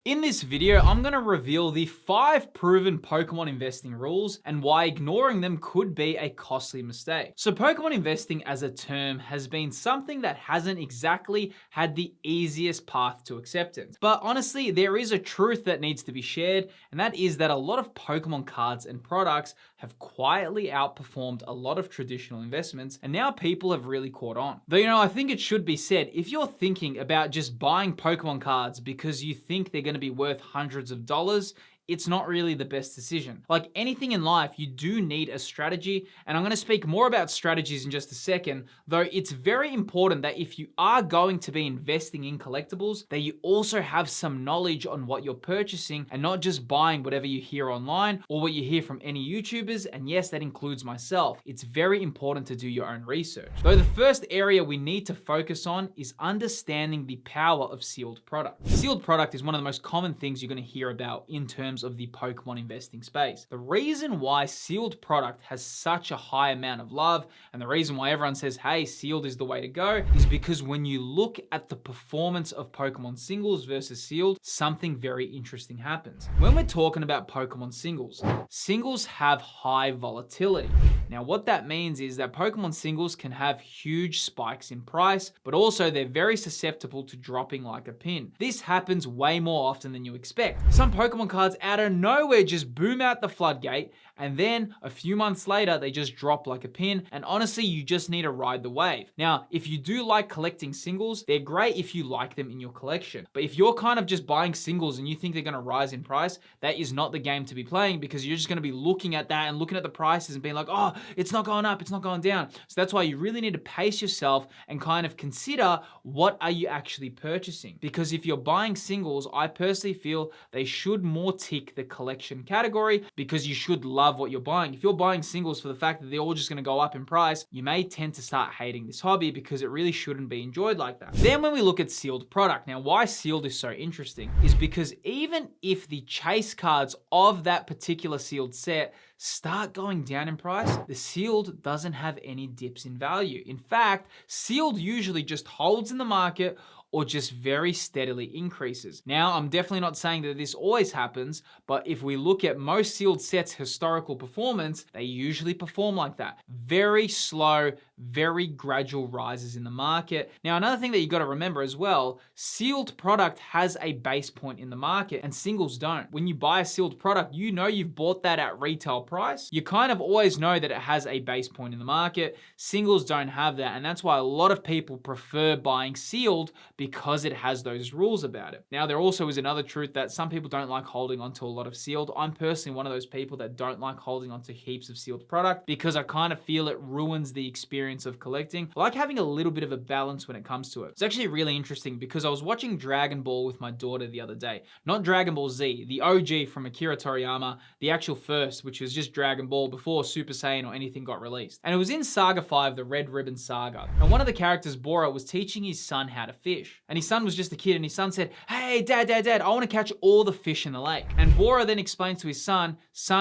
In this video, I'm going to reveal the 5 proven Pokemon investing rules and why ignoring them could be a costly mistake. So Pokemon investing as a term has been something that hasn't exactly had the easiest path to acceptance. But honestly, there is a truth that needs to be shared, and that is that a lot of Pokemon cards and products have quietly outperformed a lot of traditional investments, and now people have really caught on. Though, I think it should be said, if you're thinking about just buying Pokemon cards because you think they're going to be worth hundreds of dollars, it's not really the best decision. Like anything in life, you do need a strategy, and I'm going to speak more about strategies in just a second, though it's very important that if you are going to be investing in collectibles, that you also have some knowledge on what you're purchasing and not just buying whatever you hear online or what you hear from any YouTubers, and yes, that includes myself. It's very important to do your own research. Though the first area we need to focus on is understanding the power of sealed product. Sealed product is one of the most common things you're going to hear about in terms of the Pokemon investing space. The reason why sealed product has such a high amount of love, and the reason why everyone says, hey, sealed is the way to go, is because when you look at the performance of Pokemon singles versus sealed, something very interesting happens. When we're talking about Pokemon singles, singles have high volatility. Now, what that means is that Pokemon singles can have huge spikes in price, but also they're very susceptible to dropping like a pin. This happens way more often than you expect. Some Pokemon cards out of nowhere just boom out the floodgate, and then a few months later, they just drop like a pin, and honestly, you just need to ride the wave. Now, if you do like collecting singles, they're great if you like them in your collection. But if you're kind of just buying singles and you think they're gonna rise in price, that is not the game to be playing, because you're just gonna be looking at that and looking at the prices and being like, oh, it's not going up, it's not going down. So that's why you really need to pace yourself and kind of consider, what are you actually purchasing? Because if you're buying singles, I personally feel they should more tick the collection category, because you should love what you're buying. If you're buying singles for the fact that they're all just going to go up in price, you may tend to start hating this hobby, because it really shouldn't be enjoyed like that. Then when we look at sealed product, now why sealed is so interesting is because even if the chase cards of that particular sealed set start going down in price, the sealed doesn't have any dips in value. In fact, sealed usually just holds in the market or just very steadily increases. Now, I'm definitely not saying that this always happens, but if we look at most sealed sets' historical performance, they usually perform like that. Very slow, very gradual rises in the market. Now, another thing that you gotta remember as well, sealed product has a base point in the market and singles don't. When you buy a sealed product, you know you've bought that at retail price. You kind of always know that it has a base point in the market. Singles don't have that, and that's why a lot of people prefer buying sealed, because it has those rules about it. Now, there also is another truth that some people don't like holding onto a lot of sealed. I'm personally one of those people that don't like holding onto heaps of sealed product, because I kind of feel it ruins the experience of collecting. I like having a little bit of a balance when it comes to it. It's actually really interesting because I was watching Dragon Ball with my daughter the other day. Not Dragon Ball Z, the OG from Akira Toriyama, the actual first, which was just Dragon Ball before Super Saiyan or anything got released. And it was in Saga 5, the Red Ribbon Saga. And one of the characters, Bora, was teaching his son how to fish. And his son was just a kid, and his son said, hey, dad, I want to catch all the fish in the lake. And Bora then explains to his son,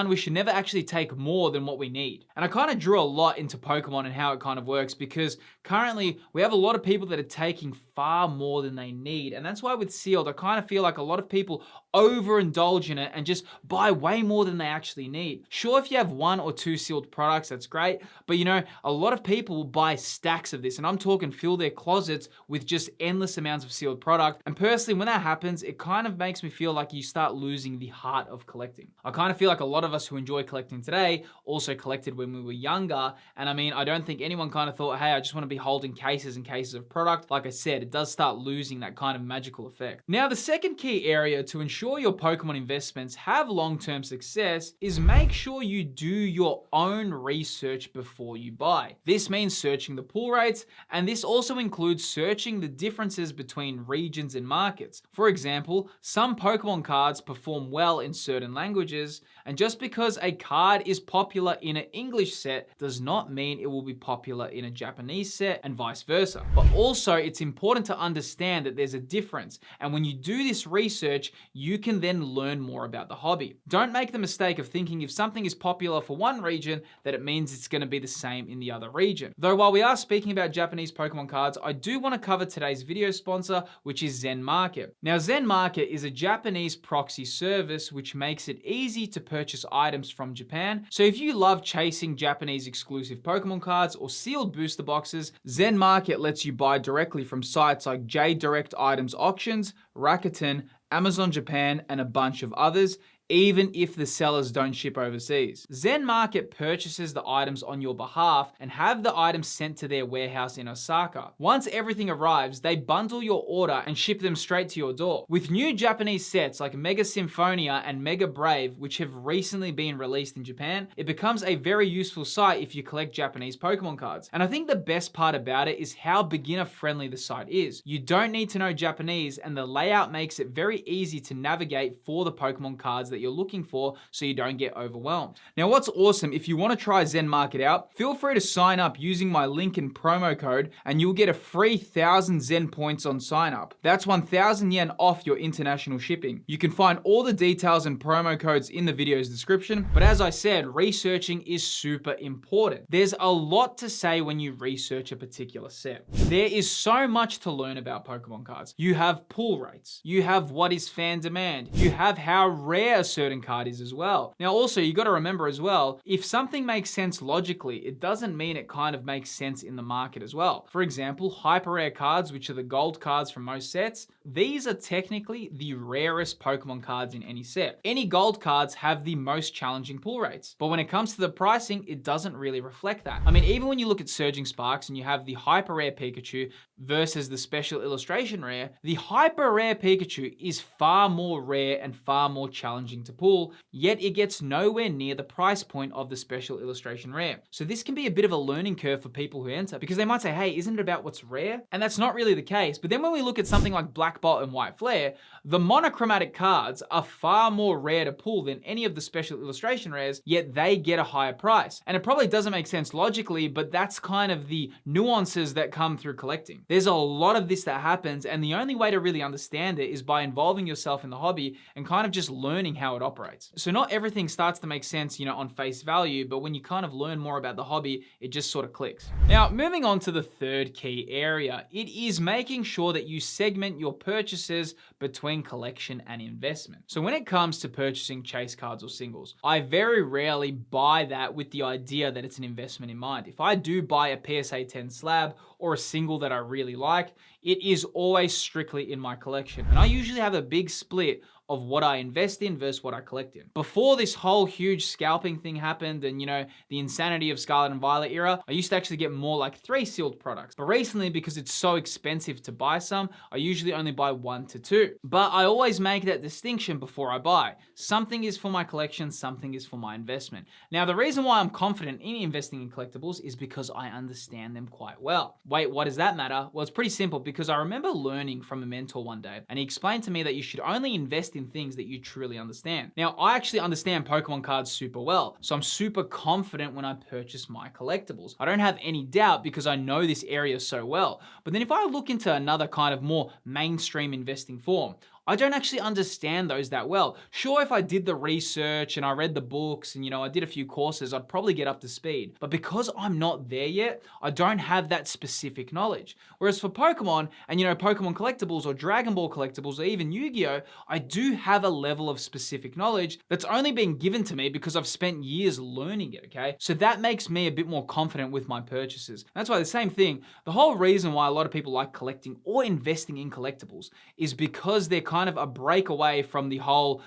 we should never actually take more than what we need. And I kind of drew a lot into Pokemon and how it kind of works, because currently we have a lot of people that are taking far more than they need. And that's why with sealed, I kind of feel like a lot of people overindulge in it and just buy way more than they actually need. Sure, if you have 1 or 2 sealed products, that's great. But a lot of people will buy stacks of this, and I'm talking fill their closets with just endless amounts of sealed product. And personally, when that happens, it kind of makes me feel like you start losing the heart of collecting. I kind of feel like a lot of us who enjoy collecting today also collected when we were younger. And I don't think anyone kind of thought, hey, I just want to be holding cases and cases of product. Like I said, it does start losing that kind of magical effect. Now, the second key area to ensure your Pokemon investments have long-term success is make sure you do your own research before you buy. This means searching the pull rates, and this also includes searching the differences between regions and markets. For example, some Pokemon cards perform well in certain languages, and just because a card is popular in an English set does not mean it will be popular popular in a Japanese set and vice versa. But also, it's important to understand that there's a difference. And when you do this research, you can then learn more about the hobby. Don't make the mistake of thinking if something is popular for one region, that it means it's going to be the same in the other region. Though while we are speaking about Japanese Pokemon cards, I do want to cover today's video sponsor, which is ZenMarket. Now, ZenMarket is a Japanese proxy service which makes it easy to purchase items from Japan. So if you love chasing Japanese exclusive Pokemon cards or sealed booster boxes, ZenMarket lets you buy directly from sites like J Direct Items Auctions, Rakuten, Amazon Japan, and a bunch of others, even if the sellers don't ship overseas. ZenMarket purchases the items on your behalf and have the items sent to their warehouse in Osaka. Once everything arrives, they bundle your order and ship them straight to your door. With new Japanese sets like Mega Symphonia and Mega Brave, which have recently been released in Japan, it becomes a very useful site if you collect Japanese Pokemon cards. And I think the best part about it is how beginner friendly the site is. You don't need to know Japanese, and the layout makes it very easy to navigate for the Pokemon cards that you're looking for, so you don't get overwhelmed. Now, what's awesome, if you want to try ZenMarket out, feel free to sign up using my link and promo code, and you'll get a free 1,000 ZenPoints on sign up. That's 1,000 yen off your international shipping. You can find all the details and promo codes in the video's description, but as I said, researching is super important. There's a lot to say when you research a particular set. There is so much to learn about Pokemon cards. You have pull rates, you have what is fan demand, you have how rare a certain card is as well. Now also, you got to remember as well, if something makes sense logically, it doesn't mean it kind of makes sense in the market as well. For example, hyper rare cards, which are the gold cards from most sets, these are technically the rarest Pokemon cards in any set. Any gold cards have the most challenging pull rates, but when it comes to the pricing, it doesn't really reflect that. I mean, even when you look at Surging Sparks and you have the hyper rare Pikachu versus the special illustration rare, the hyper rare Pikachu is far more rare and far more challenging to pull, yet it gets nowhere near the price point of the special illustration rare. So this can be a bit of a learning curve for people who enter, because they might say, hey, isn't it about what's rare? And that's not really the case. But then when we look at something like Black Bolt and White Flare, the monochromatic cards are far more rare to pull than any of the special illustration rares, yet they get a higher price. And it probably doesn't make sense logically, but that's kind of the nuances that come through collecting. There's a lot of this that happens, and the only way to really understand it is by involving yourself in the hobby and kind of just learning how it operates. So not everything starts to make sense, on face value, but when you kind of learn more about the hobby, it just sort of clicks. Now, moving on to the third key area, it is making sure that you segment your purchases between collection and investment. So when it comes to purchasing chase cards or singles, I very rarely buy that with the idea that it's an investment in mind. If I do buy a PSA 10 slab or a single that I really like, it is always strictly in my collection. And I usually have a big split of what I invest in versus what I collect in. Before this whole huge scalping thing happened and, the insanity of Scarlet and Violet era, I used to actually get more like 3 sealed products. But recently, because it's so expensive to buy some, I usually only buy 1 to 2. But I always make that distinction before I buy. Something is for my collection, something is for my investment. Now, the reason why I'm confident in investing in collectibles is because I understand them quite well. Wait, what does that matter? Well, it's pretty simple, because I remember learning from a mentor one day, and he explained to me that you should only invest in things that you truly understand. Now, I actually understand Pokemon cards super well, so I'm super confident when I purchase my collectibles. I don't have any doubt because I know this area so well. But then if I look into another kind of more mainstream investing form, I don't actually understand those that well. Sure, if I did the research and I read the books and, I did a few courses, I'd probably get up to speed. But because I'm not there yet, I don't have that specific knowledge. Whereas for Pokemon and, Pokemon Collectibles or Dragon Ball Collectibles or even Yu-Gi-Oh!, I do have a level of specific knowledge that's only been given to me because I've spent years learning it, okay? So that makes me a bit more confident with my purchases. That's why the same thing, the whole reason why a lot of people like collecting or investing in collectibles is because they're kind of a breakaway from the whole,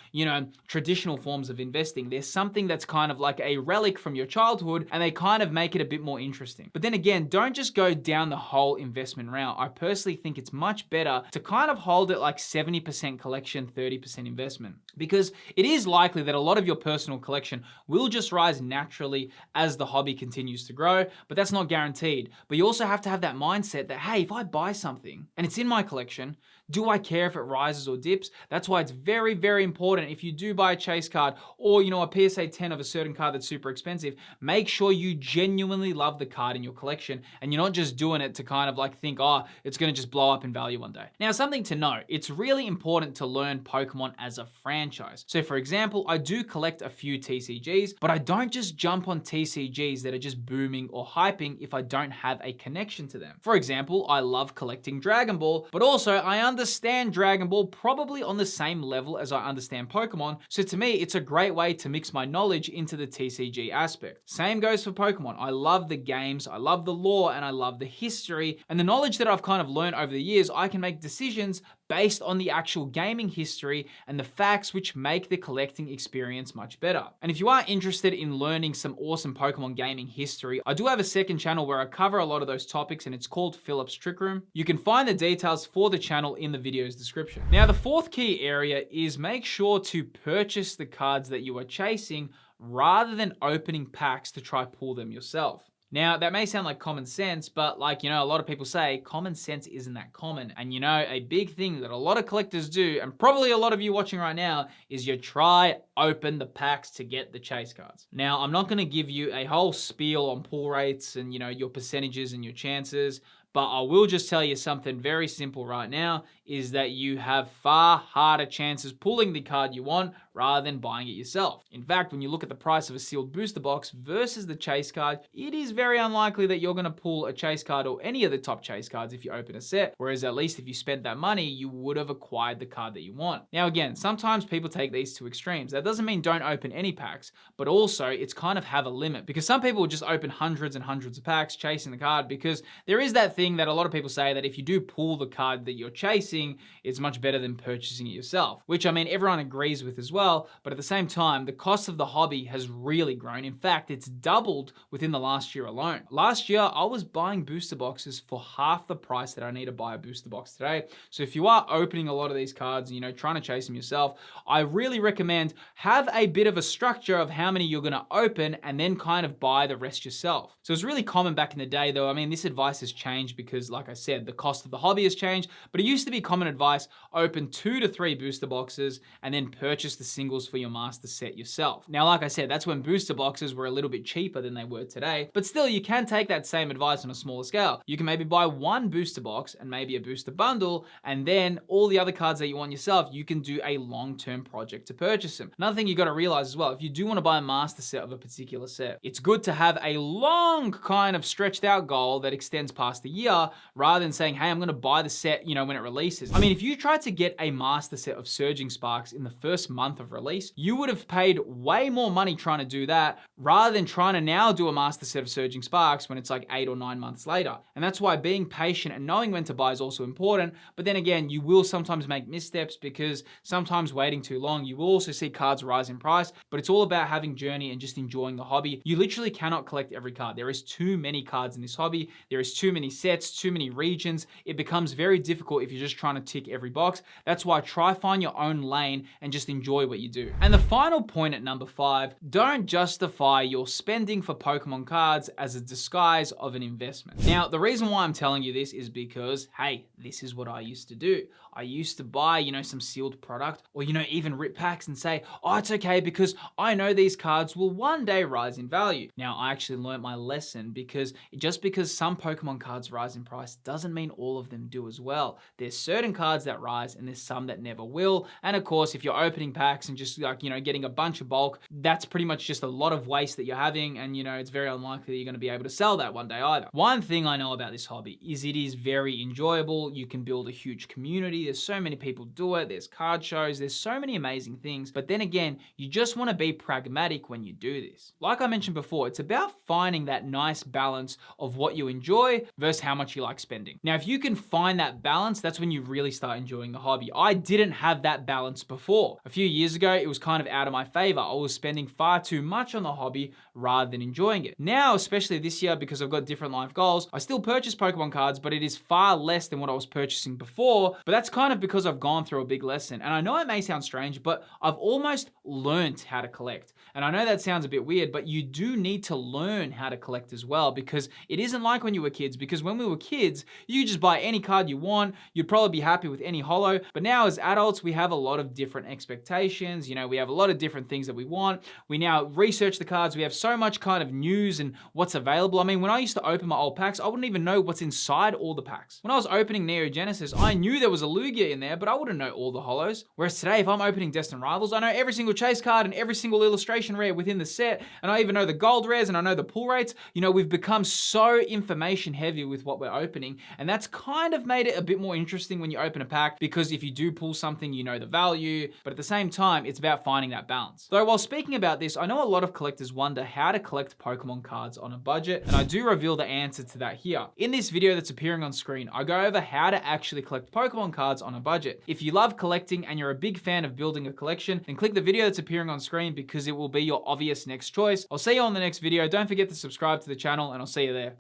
traditional forms of investing. There's something that's kind of like a relic from your childhood, and they kind of make it a bit more interesting. But then again, don't just go down the whole investment route. I personally think it's much better to kind of hold it like 70% collection, 30% investment, because it is likely that a lot of your personal collection will just rise naturally as the hobby continues to grow, but that's not guaranteed. But you also have to have that mindset that, hey, if I buy something and it's in my collection, Do I care if it rises or dips? That's why it's very, very important if you do buy a chase card or, a PSA 10 of a certain card that's super expensive, make sure you genuinely love the card in your collection and you're not just doing it to kind of like think, oh, it's going to just blow up in value one day. Now, something to note, it's really important to learn Pokemon as a franchise. So for example, I do collect a few TCGs, but I don't just jump on TCGs that are just booming or hyping if I don't have a connection to them. For example, I love collecting Dragon Ball, but also I understand Dragon Ball probably on the same level as I understand Pokemon. So to me, it's a great way to mix my knowledge into the TCG aspect. Same goes for Pokemon. I love the games, I love the lore, and I love the history. And the knowledge that I've kind of learned over the years, I can make decisions based on the actual gaming history and the facts which make the collecting experience much better. And if you are interested in learning some awesome Pokemon gaming history, I do have a second channel where I cover a lot of those topics and it's called Philip's Trick Room. You can find the details for the channel in the video's description. Now, the fourth key area is make sure to purchase the cards that you are chasing rather than opening packs to try pull them yourself. Now, that may sound like common sense, but like, a lot of people say, common sense isn't that common. And a big thing that a lot of collectors do, and probably a lot of you watching right now, is you try open the packs to get the chase cards. Now, I'm not gonna give you a whole spiel on pull rates and, your percentages and your chances, but I will just tell you something very simple right now, is that you have far harder chances pulling the card you want rather than buying it yourself. In fact, when you look at the price of a sealed booster box versus the chase card, it is very unlikely that you're gonna pull a chase card or any of the top chase cards if you open a set, whereas at least if you spent that money, you would have acquired the card that you want. Now again, sometimes people take these to extremes. That doesn't mean don't open any packs, but also it's kind of have a limit, because some people will just open hundreds and hundreds of packs chasing the card, because there is that thing that a lot of people say that if you do pull the card that you're chasing, it's much better than purchasing it yourself, which everyone agrees with as well. But at the same time, the cost of the hobby has really grown. In fact, it's doubled within the last year alone. Last year, I was buying booster boxes for half the price that I need to buy a booster box today. So if you are opening a lot of these cards, trying to chase them yourself, I really recommend have a bit of a structure of how many you're going to open and then kind of buy the rest yourself. So it's really common back in the day though. This advice has changed because like I said, the cost of the hobby has changed, but it used to be common advice, open 2 to 3 booster boxes and then purchase the singles for your master set yourself. Now, like I said, that's when booster boxes were a little bit cheaper than they were today, but still you can take that same advice on a smaller scale. You can maybe buy 1 booster box and maybe a booster bundle, and then all the other cards that you want yourself, you can do a long-term project to purchase them. Another thing you got to realize as well, if you do want to buy a master set of a particular set, it's good to have a long kind of stretched out goal that extends past the year rather than saying, hey, I'm going to buy the set, when it releases. If you tried to get a master set of Surging Sparks in the first month of release, you would have paid way more money trying to do that rather than trying to now do a master set of Surging Sparks when it's like 8 or 9 months later. And that's why being patient and knowing when to buy is also important. But then again, you will sometimes make missteps because sometimes waiting too long, you will also see cards rise in price, but it's all about having journey and just enjoying the hobby. You literally cannot collect every card. There is too many cards in this hobby. There is too many sets, too many regions. It becomes very difficult if you're just trying to tick every box. That's why try find your own lane and just enjoy what you do. And the final point at number 5, don't justify your spending for Pokemon cards as a disguise of an investment. Now, the reason why I'm telling you this is because, hey, this is what I used to do. I used to buy, some sealed product or, even rip packs and say, oh, it's okay because I know these cards will one day rise in value. Now, I actually learned my lesson because just because some Pokemon cards rise in price doesn't mean all of them do as well. There's certain cards that rise and there's some that never will. And of course, if you're opening packs and just getting a bunch of bulk, that's pretty much just a lot of waste that you're having. And, it's very unlikely that you're going to be able to sell that one day either. One thing I know about this hobby is it is very enjoyable. You can build a huge community. There's so many people do it. There's card shows. There's so many amazing things. But then again, you just want to be pragmatic when you do this. Like I mentioned before, it's about finding that nice balance of what you enjoy versus how much you like spending. Now, if you can find that balance, that's when you really start enjoying the hobby. I didn't have that balance before. A few years ago, it was kind of out of my favor. I was spending far too much on the hobby rather than enjoying it. Now, especially this year, because I've got different life goals, I still purchase Pokemon cards, but it is far less than what I was purchasing before. But that's kind of because I've gone through a big lesson. And I know it may sound strange, but I've almost learnt how to collect. And I know that sounds a bit weird, but you do need to learn how to collect as well, because it isn't like when you were kids. Because when we were kids, you could just buy any card you want. You'd probably be happy with any holo. But now as adults, we have a lot of different expectations. You know, we have a lot of different things that we want. We now research the cards. We have so much kind of news and what's available. I mean, when I used to open my old packs, I wouldn't even know what's inside all the packs. When I was opening Neo Genesis, I knew there was a Lugia in there, but I wouldn't know all the holos. Whereas today, if I'm opening Destined Rivals, I know every single chase card and every single illustration rare within the set, and I even know the gold rares and I know the pull rates. You know, we've become so information heavy with what we're opening, and that's kind of made it a bit more interesting when you open a pack, because if you do pull something, you know the value, but at the same time, it's about finding that balance. Though while speaking about this, I know a lot of collectors wonder how to collect Pokemon cards on a budget, and I do reveal the answer to that here. In this video that's appearing on screen, I go over how to actually collect Pokemon cards on a budget. If you love collecting and you're a big fan of building a collection, then click the video that's appearing on screen, because it will be your obvious next choice. I'll see you on the next video. Don't forget to subscribe to the channel, and I'll see you there.